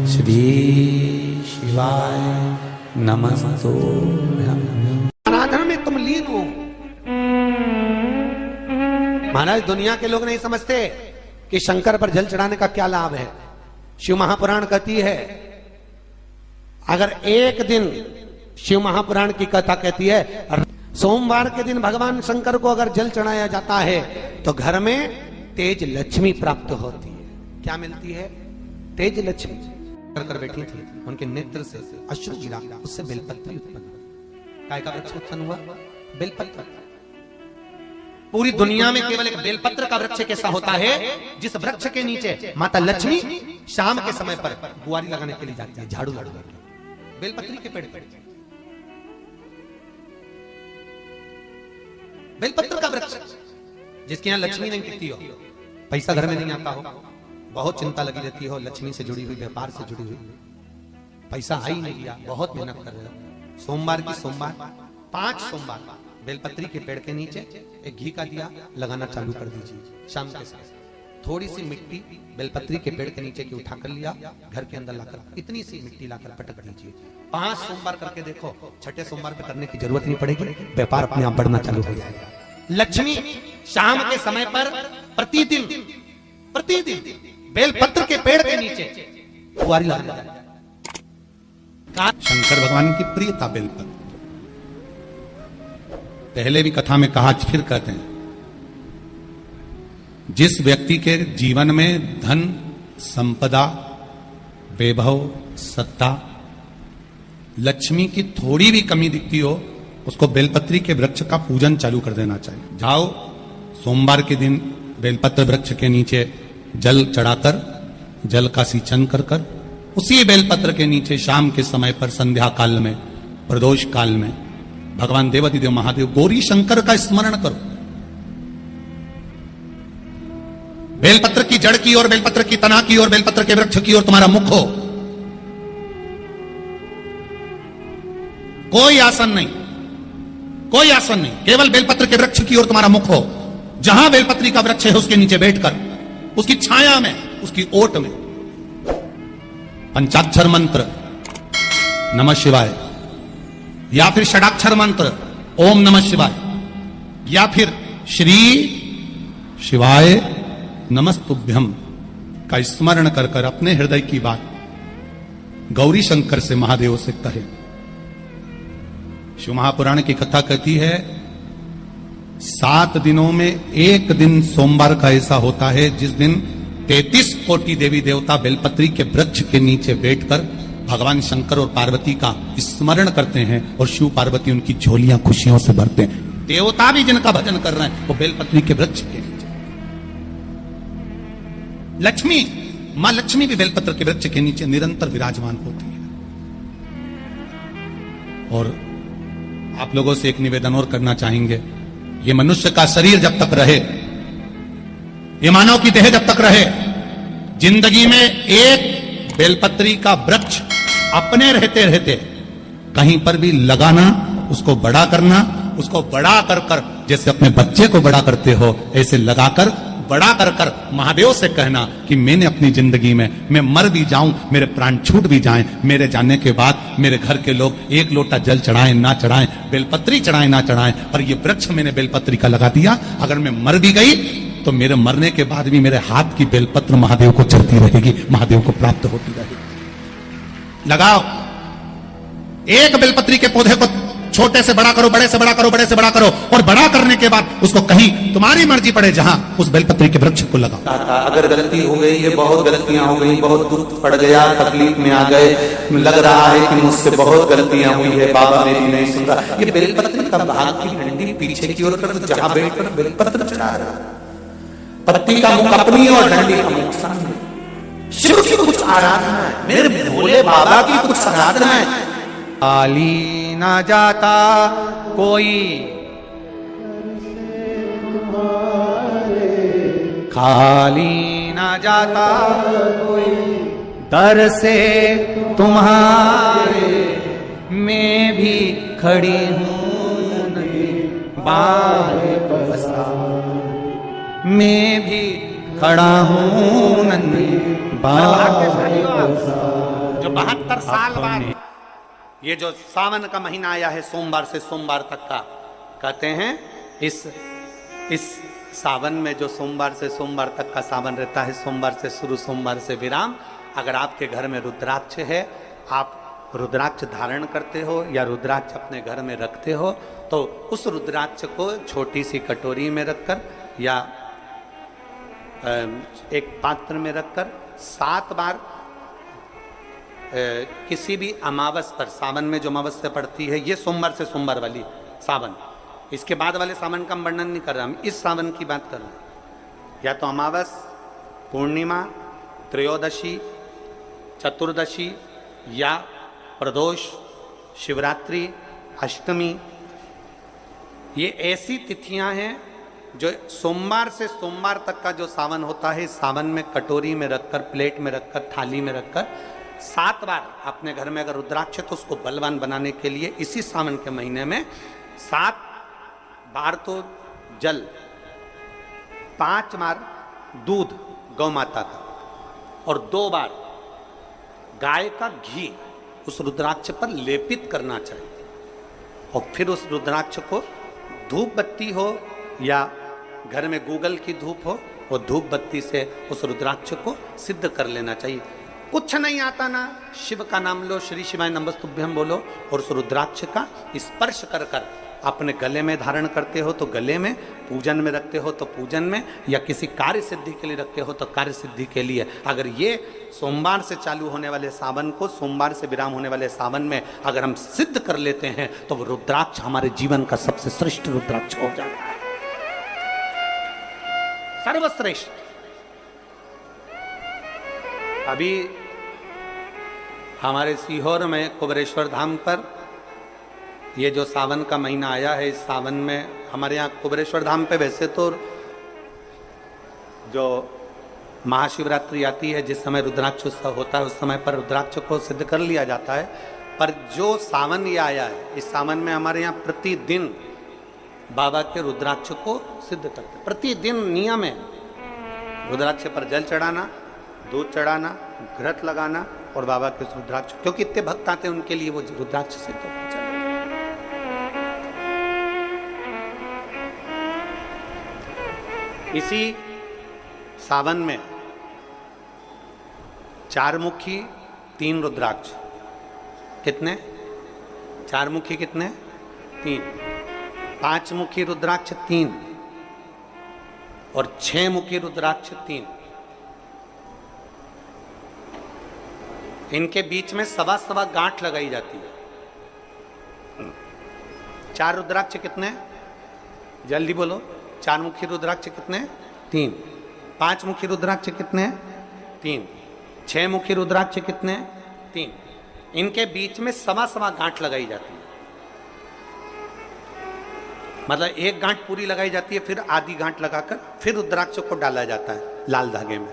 श्री शिवाय नमस्तुभ्यं। आराधना में तुम लीन हो। महाराज दुनिया के लोग नहीं समझते कि शंकर पर जल चढ़ाने का क्या लाभ है। शिव महापुराण कहती है, अगर एक दिन शिव महापुराण की कथा कहती है सोमवार के दिन भगवान शंकर को अगर जल चढ़ाया जाता है तो घर में तेज लक्ष्मी प्राप्त होती है। क्या मिलती है? तेज लक्ष्मी। कर बैठी थी, उनके नेत्र से अश्रु गिरा, उससे बेलपत्र उत्पन्न हुआ। काय का वृक्ष उत्पन्न हुआ? बेलपत्र। पूरी दुनिया में केवल एक बेलपत्र का वृक्ष कैसा होता है जिस वृक्ष के नीचे माता लक्ष्मी शाम के समय पर बुआरी लगाने के लिए जाती है, झाड़ू लगाने। बेलपत्री के पेड़ पे बेलपत्र का वृक्ष, जिसके यहाँ लक्ष्मी नहीं टिकती हो, पैसा घर में नहीं आता हो, बहुत चिंता लगी रहती हो, लक्ष्मी से जुड़ी हुई, व्यापार से जुड़ी हुई, पैसा आ ही नहीं लिया, बहुत मेहनत कर रहे हो। सोमवार की सोमवार 5 सोमवार बेलपत्री के पेड़ के नीचे एक घी का दिया लगाना चालू कर दीजिए। शाम के साथ थोड़ी सी मिट्टी बेलपत्री के पेड़ के नीचे की उठा कर लिया, घर के अंदर लाकर इतनी सी मिट्टी लाकर पटक दीजिए। 5 सोमवार करके देखो, छठे सोमवार पे करने की जरूरत नहीं पड़ेगी, व्यापार अपने आप बढ़ना चालू हो जाएगा। लक्ष्मी शाम के समय पर प्रतिदिन बेलपत्र के पेड़ के नीचे बुआरी लगाने जाए। शंकर भगवान की प्रियता बेलपत्र। पहले भी कथा में कहा, फिर कहते हैं, जिस व्यक्ति के जीवन में धन, संपदा, वैभव, सत्ता, लक्ष्मी की थोड़ी भी कमी दिखती हो, उसको बेलपत्री के वृक्ष का पूजन चालू कर देना चाहिए। जाओ सोमवार के दिन बेलपत्र वृक्ष के नीचे जल चढ़ाकर, जल का सिंचन कर कर, उसी बेलपत्र के नीचे शाम के समय पर संध्या काल में, प्रदोष काल में भगवान देवाधिदेव महादेव गौरी शंकर का स्मरण करो। बेलपत्र की जड़ की ओर, बेलपत्र की तना की ओर, बेलपत्र के वृक्ष की ओर तुम्हारा मुख हो। कोई आसन नहीं, कोई आसन नहीं, केवल बेलपत्र के वृक्ष की ओर तुम्हारा मुख हो। जहां बेलपत्री का वृक्ष है उसके नीचे बैठकर, उसकी छाया में, उसकी ओट में पंचाक्षर मंत्र नमः शिवाय, या फिर षडाक्षर मंत्र ओम नमः शिवाय, या फिर श्री शिवाय नमस्तुभ्यम का स्मरण कर कर अपने हृदय की बात गौरी शंकर से, महादेव से कहे। शिव महापुराण की कथा कहती है, 7 दिनों में एक दिन सोमवार का ऐसा होता है जिस दिन 33 कोटि देवी देवता बेलपत्री के वृक्ष के नीचे बैठकर भगवान शंकर और पार्वती का स्मरण करते हैं और शिव पार्वती उनकी झोलियां खुशियों से भरते हैं। देवता भी जिनका भजन कर रहे हैं वो बेलपत्री के वृक्ष के नीचे। लक्ष्मी, मां लक्ष्मी भी बेलपत्र के वृक्ष के नीचे निरंतर विराजमान होती है। और आप लोगों से एक निवेदन और करना चाहेंगे, ये मनुष्य का शरीर जब तक रहे, ये मानव की देह जब तक रहे, जिंदगी में एक बेलपत्री का वृक्ष अपने रहते रहते कहीं पर भी लगाना, उसको बड़ा करना, उसको बड़ा कर कर जैसे अपने बच्चे को बड़ा करते हो ऐसे लगाकर बड़ा कर कर महादेव से कहना कि मैंने अपनी जिंदगी में, मैं मर भी जाऊं, मेरे प्राण छूट भी जाएं, मेरे जाने के बाद मेरे घर के लोग एक लोटा जल चढ़ाएं ना चढ़ाएं, बेलपत्री चढ़ाएं ना चढ़ाएं, पर ये वृक्ष मैंने बेलपत्री का लगा दिया, अगर मैं मर भी गई तो मेरे मरने के बाद भी मेरे हाथ की बेलपत्र महादेव को चढ़ती रहेगी, महादेव को प्राप्त होती रहेगी। लगाओ, एक बेलपत्री के पौधे को छोटे से बड़ा करो, बड़े से बड़ा करो, बड़े से बड़ा करो, और बड़ा करने के बाद उसको कहीं तुम्हारी मर्जी पड़े जहां, उस बेलपत्री के वृक्ष को लगाओ। अगर गलती हो गई, ये बहुत गलतियां हो गई, बहुत दुख पड़ गया, तकलीफ में आ गए, लग रहा है कि मुझसे बहुत गलतियां हुई है, बाबा मेरी नहीं सुन रहा, ये बेलपत्र का भाग की डंडी पीछे की ओर कर, जहां बैठकर बेलपत्र चढ़ा रहा, पत्ती का मुख अपनी और डंडी का मुख सामने। शिव की कुछ आराधना है, मेरे भोले बाबा की कुछ आराधना है। खाली ना जाता कोई, खाली ना जाता कोई, दर से तुम्हारे मैं भी खड़ी हूं नहीं, बाहें पसार मैं भी खड़ा हूं नन्ही बाहें पसार। 72 साल बाद ये जो सावन का महीना आया है, सोमवार से सोमवार तक का, कहते हैं इस सावन में जो सोमवार से सोमवार तक का सावन रहता है, सोमवार से शुरू सोमवार से विराम, अगर आपके घर में रुद्राक्ष है, आप रुद्राक्ष धारण करते हो या रुद्राक्ष अपने घर में रखते हो, तो उस रुद्राक्ष को छोटी सी कटोरी में रखकर या एक पात्र में रखकर 7 बार किसी भी अमावस पर, सावन में जो अमावस्या पड़ती है, ये सोमवार से सोमवार वाली सावन, इसके बाद वाले सावन का हम वर्णन नहीं कर रहा, हम इस सावन की बात कर रहे हैं। या तो अमावस, पूर्णिमा, त्रयोदशी, चतुर्दशी या प्रदोष, शिवरात्रि, अष्टमी, ये ऐसी तिथियां हैं जो सोमवार से सोमवार तक का जो सावन होता है, सावन में कटोरी में रखकर, प्लेट में रखकर, थाली में रखकर 7 बार अपने घर में अगर रुद्राक्ष, तो उसको बलवान बनाने के लिए इसी सावन के महीने में 7 बार तो जल, 5 बार दूध गौ माता का और 2 बार गाय का घी उस रुद्राक्ष पर लेपित करना चाहिए। और फिर उस रुद्राक्ष को धूप बत्ती हो या घर में गूगल की धूप हो, वो धूप बत्ती से उस रुद्राक्ष को सिद्ध कर लेना चाहिए। कुछ नहीं आता ना, शिव का नाम लो, श्री शिवाय नमस्तुभ्यम बोलो और उस रुद्राक्ष का स्पर्श कर कर अपने गले में धारण करते हो तो गले में, पूजन में रखते हो तो पूजन में, या किसी कार्य सिद्धि के लिए रखते हो तो कार्य सिद्धि के लिए। अगर ये सोमवार से चालू होने वाले सावन को सोमवार से विराम होने वाले सावन में अगर हम सिद्ध कर लेते हैं, तो वो रुद्राक्ष हमारे जीवन का सबसे श्रेष्ठ रुद्राक्ष हो जाता है, सर्वश्रेष्ठ। अभी हमारे सीहोर में कुबेरेश्वर धाम पर ये जो सावन का महीना आया है, इस सावन में हमारे यहाँ कुबेरेश्वर धाम पे वैसे तो जो महाशिवरात्रि आती है, जिस समय रुद्राक्ष उत्सव होता है, उस समय पर रुद्राक्ष को सिद्ध कर लिया जाता है। पर जो सावन ये आया है, इस सावन में हमारे यहाँ प्रतिदिन बाबा के रुद्राक्ष को सिद्ध करते हैं। प्रतिदिन नियम है रुद्राक्ष पर जल चढ़ाना, दूध चढ़ाना, घृत लगाना और बाबा के रुद्राक्ष, क्योंकि इतने भक्त आते हैं उनके लिए वो रुद्राक्ष सिद्ध होता है। इसी सावन में 4 मुखी 3 रुद्राक्ष, कितने? 4 मुखी कितने? 3। 5 मुखी रुद्राक्ष 3 और 6 मुखी रुद्राक्ष 3। इनके बीच में सवा गांठ लगाई जाती है। 4 रुद्राक्ष कितने? जल्दी बोलो। 4 मुखी रुद्राक्ष कितने? 3। 5 मुखी रुद्राक्ष कितने? 3। 6 मुखी रुद्राक्ष कितने? 3। इनके बीच में सवा गांठ लगाई जाती है। मतलब एक गांठ पूरी लगाई जाती है, फिर आधी गांठ लगाकर फिर रुद्राक्ष को डाला जाता है लाल धागे में,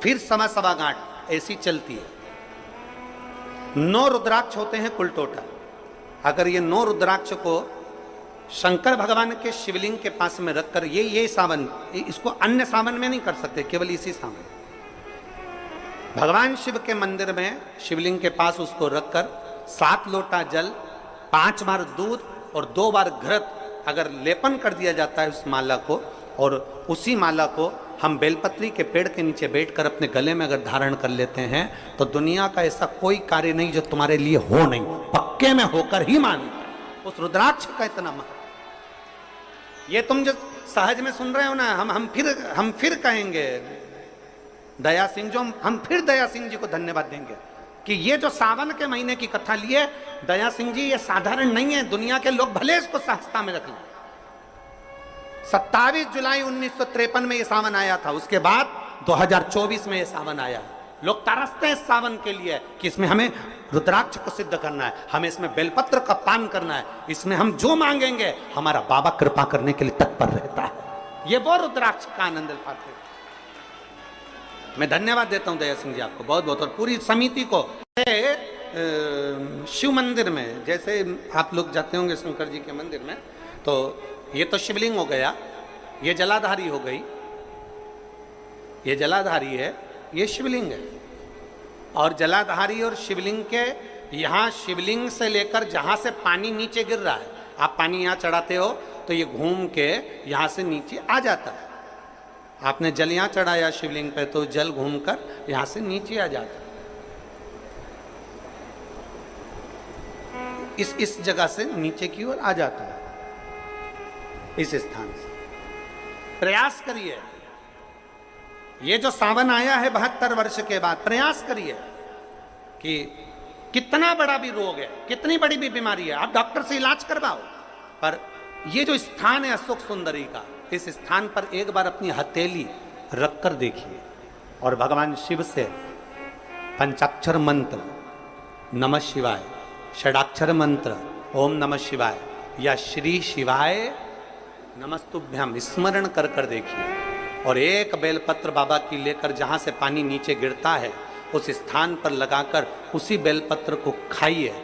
फिर सवा गांठ ऐसी चलती है। 9 रुद्राक्ष होते हैं कुल टोटल। अगर ये 9 रुद्राक्ष को शंकर भगवान के शिवलिंग के पास में रखकर, ये सावन, इसको अन्य सावन में नहीं कर सकते, केवल इसी सावन भगवान शिव के मंदिर में शिवलिंग के पास उसको रखकर 7 लोटा जल, 5 बार दूध और 2 बार घृत अगर लेपन कर दिया जाता है उस माला को, और उसी माला को हम बेलपत्री के पेड़ के नीचे बैठकर अपने गले में अगर धारण कर लेते हैं, तो दुनिया का ऐसा कोई कार्य नहीं जो तुम्हारे लिए हो नहीं, पक्के में होकर ही मानता। उस रुद्राक्ष का इतना महत्व, ये तुम जो सहज में सुन रहे हो ना, हम फिर कहेंगे दया सिंह, जो हम फिर दया सिंह जी को धन्यवाद देंगे कि ये जो सावन के महीने की कथा लिए दया सिंह जी, ये साधारण नहीं है। दुनिया के लोग भले इसको सहजता में रख लें। 27 जुलाई 1953 में ये सावन आया था, उसके बाद 2024 में ये सावन आया। लोग तरसते हैं इस सावन के लिए कि इसमें हमें रुद्राक्ष को सिद्ध करना है, हमें इसमें बेलपत्र का पान करना है, इसमें हम जो मांगेंगे हमारा बाबा कृपा करने के लिए तत्पर रहता है। ये वो रुद्राक्ष का आनंद पाते हैं। मैं धन्यवाद देता हूं दया सिंह जी आपको बहुत बहुत, और पूरी समिति को। शिव मंदिर में जैसे आप लोग जाते होंगे शंकर जी के मंदिर में, तो ये तो शिवलिंग हो गया, ये जलाधारी हो गई, ये जलाधारी है, ये शिवलिंग है। और जलाधारी और शिवलिंग के यहाँ शिवलिंग से लेकर जहाँ से पानी नीचे गिर रहा है, आप पानी यहाँ चढ़ाते हो तो ये घूम के यहाँ से नीचे आ जाता है। आपने जल यहाँ चढ़ाया शिवलिंग पे तो जल घूमकर यहाँ से नीचे आ जाता है। इस जगह से नीचे की ओर आ जाता है, इस स्थान से। प्रयास करिए, ये जो सावन आया है 72 वर्ष के बाद, प्रयास करिए कि कितना बड़ा भी रोग है, कितनी बड़ी भी बीमारी है, आप डॉक्टर से इलाज करवाओ, पर ये जो स्थान है अशोक सुंदरी का, इस स्थान पर एक बार अपनी हथेली रखकर देखिए और भगवान शिव से पंचाक्षर मंत्र नमः शिवाय, षडाक्षर मंत्र ओम नमः शिवाय या श्री शिवाय नमस्तुभ्यम स्मरण कर कर देखिए और एक बेलपत्र बाबा की लेकर जहां से पानी नीचे गिरता है उस स्थान पर लगाकर उसी बेलपत्र को खाइए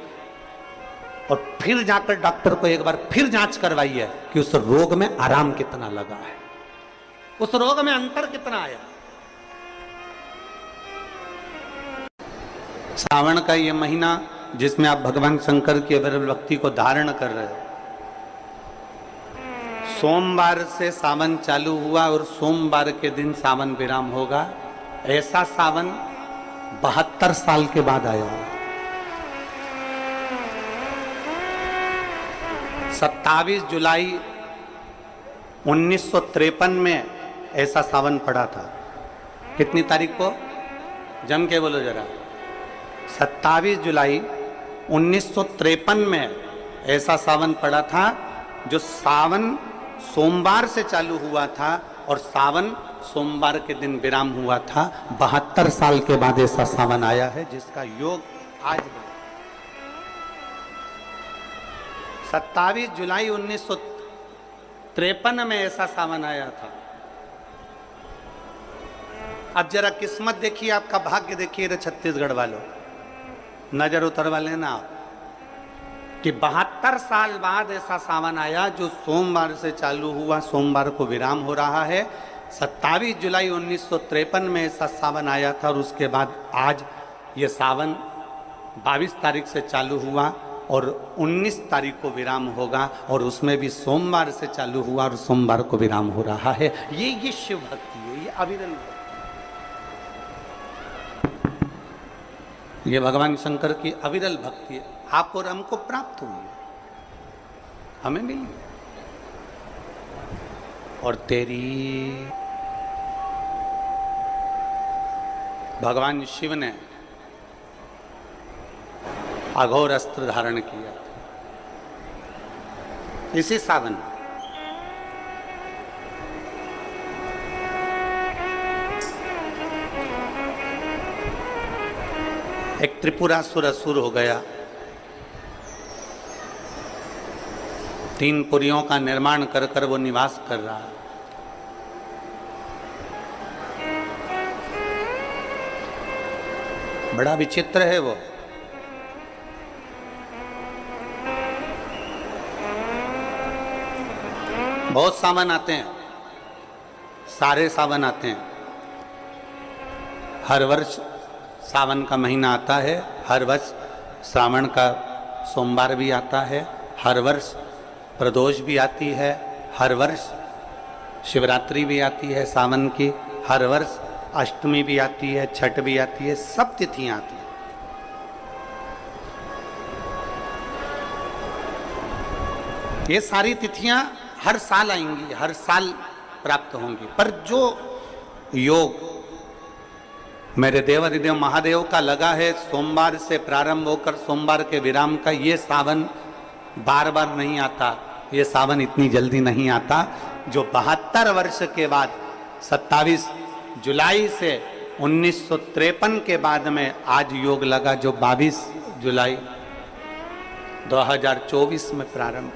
और फिर जाकर डॉक्टर को एक बार फिर जांच करवाइए कि उस रोग में आराम कितना लगा है, उस रोग में अंतर कितना आया। सावन का ये महीना जिसमें आप भगवान शंकर की अविरल भक्ति को धारण कर रहे हो, सोमवार से सावन चालू हुआ और सोमवार के दिन सावन विराम होगा। ऐसा सावन 72 साल के बाद आया। 27 जुलाई 1953 में ऐसा सावन पड़ा था। कितनी तारीख को? जम के बोलो जरा। 27 जुलाई 1953 में ऐसा सावन पड़ा था जो सावन सोमवार से चालू हुआ था और सावन सोमवार के दिन विराम हुआ था। 72 साल के बाद ऐसा सावन आया है जिसका योग आज है। 27 जुलाई 1953 में ऐसा सावन आया था। अब जरा किस्मत देखिए, आपका भाग्य देखिए रे छत्तीसगढ़ वालों, नजर उतरवा लेना आप कि 72 साल बाद ऐसा सावन आया जो सोमवार से चालू हुआ, सोमवार को विराम हो रहा है। 27 जुलाई 1953 में ऐसा सावन आया था और उसके बाद आज ये सावन 22 तारीख से चालू हुआ और 19 तारीख को विराम होगा और उसमें भी सोमवार से चालू हुआ और सोमवार को विराम हो रहा है। ये शिव भक्ति है, ये अविरल भक्ति, ये भगवान शंकर की अविरल भक्ति है। आप और हमको प्राप्त हुई है, हमें मिली और तेरी भगवान शिव ने अघोर अस्त्र धारण किया इसी सावन में। एक त्रिपुरासुर असुर हो गया, 3 पुरियों का निर्माण कर कर वो निवास कर रहा है। बड़ा विचित्र है वो। बहुत सावन आते हैं, सारे सावन आते हैं। हर वर्ष सावन का महीना आता है, हर वर्ष श्रावण का सोमवार भी आता है, हर वर्ष प्रदोष भी आती है, हर वर्ष शिवरात्रि भी आती है सावन की, हर वर्ष अष्टमी भी आती है, छठ भी आती है, सब तिथियां आती हैं। ये सारी तिथियां हर साल आएंगी, हर साल प्राप्त होंगी, पर जो योग मेरे देवाधिदेव महादेव का लगा है सोमवार से प्रारंभ होकर सोमवार के विराम का, ये सावन बार बार नहीं आता, ये सावन इतनी जल्दी नहीं आता। जो 72 वर्ष के बाद 27 जुलाई से 1953 के बाद में आज योग लगा, जो 22 जुलाई 2024 में प्रारंभ